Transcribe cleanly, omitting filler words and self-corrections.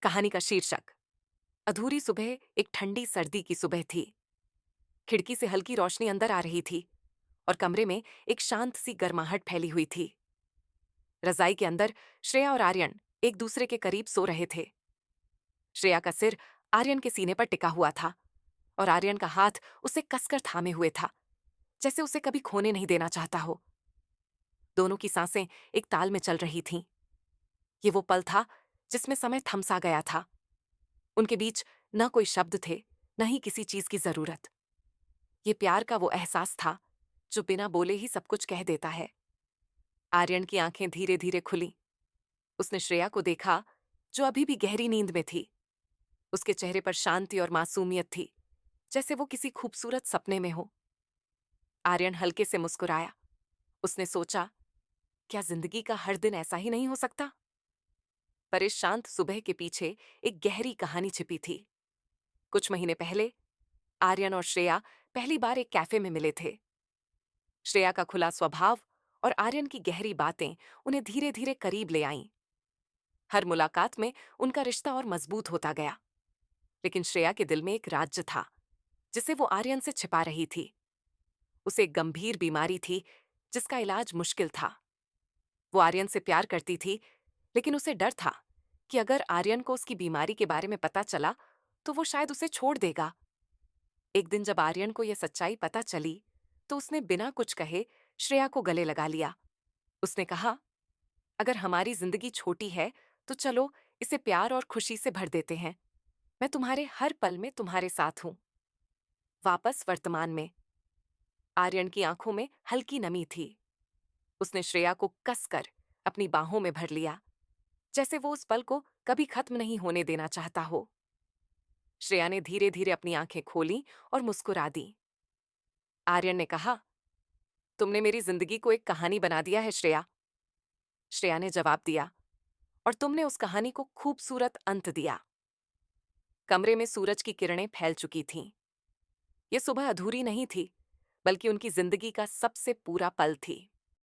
कहानी का शीर्षक अधूरी सुबह। एक ठंडी सर्दी की सुबह थी। खिड़की से हल्की रोशनी अंदर आ रही थी और कमरे में एक शांत सी गर्माहट फैली हुई थी। रजाई के अंदर श्रेया और आर्यन एक दूसरे के करीब सो रहे थे। श्रेया का सिर आर्यन के सीने पर टिका हुआ था और आर्यन का हाथ उसे कसकर थामे हुए था, जैसे उसे कभी खोने नहीं देना चाहता हो। दोनों की सांसें एक ताल में चल रही थीं। ये वो पल था जिसमें समय थमसा गया था। उनके बीच न कोई शब्द थे, न ही किसी चीज की जरूरत। ये प्यार का वो एहसास था जो बिना बोले ही सब कुछ कह देता है। आर्यन की आंखें धीरे धीरे खुली। उसने श्रेया को देखा, जो अभी भी गहरी नींद में थी। उसके चेहरे पर शांति और मासूमियत थी, जैसे वो किसी खूबसूरत सपने में हो। आर्यन हल्के से मुस्कुराया। उसने सोचा, क्या जिंदगी का हर दिन ऐसा ही नहीं हो सकता? पर इस शांत सुबह के पीछे एक गहरी कहानी छिपी थी। कुछ महीने पहले आर्यन और श्रेया पहली बार एक कैफे में मिले थे। श्रेया का खुला स्वभाव और आर्यन की गहरी बातें उन्हें धीरे धीरे करीब ले आईं। हर मुलाकात में उनका रिश्ता और मजबूत होता गया। लेकिन श्रेया के दिल में एक राज था, जिसे वो आर्यन से छिपा रही थी। उसे एक गंभीर बीमारी थी, जिसका इलाज मुश्किल था। वो आर्यन से प्यार करती थी, लेकिन उसे डर था कि अगर आर्यन को उसकी बीमारी के बारे में पता चला, तो वो शायद उसे छोड़ देगा। एक दिन जब आर्यन को यह सच्चाई पता चली, तो उसने बिना कुछ कहे श्रेया को गले लगा लिया। उसने कहा, अगर हमारी जिंदगी छोटी है, तो चलो इसे प्यार और खुशी से भर देते हैं। मैं तुम्हारे हर पल में तुम्हारे साथ हूं। वापस वर्तमान में। आर्यन की आंखों में हल्की नमी थी। उसने श्रेया को कसकर अपनी बाहों में भर लिया, जैसे वो उस पल को कभी खत्म नहीं होने देना चाहता हो। श्रेया ने धीरे धीरे अपनी आंखें खोली और मुस्कुरा दी। आर्यन ने कहा, तुमने मेरी जिंदगी को एक कहानी बना दिया है श्रेया। श्रेया ने जवाब दिया, और तुमने उस कहानी को खूबसूरत अंत दिया। कमरे में सूरज की किरणें फैल चुकी थीं। ये सुबह अधूरी नहीं थी, बल्कि उनकी जिंदगी का सबसे पूरा पल थी।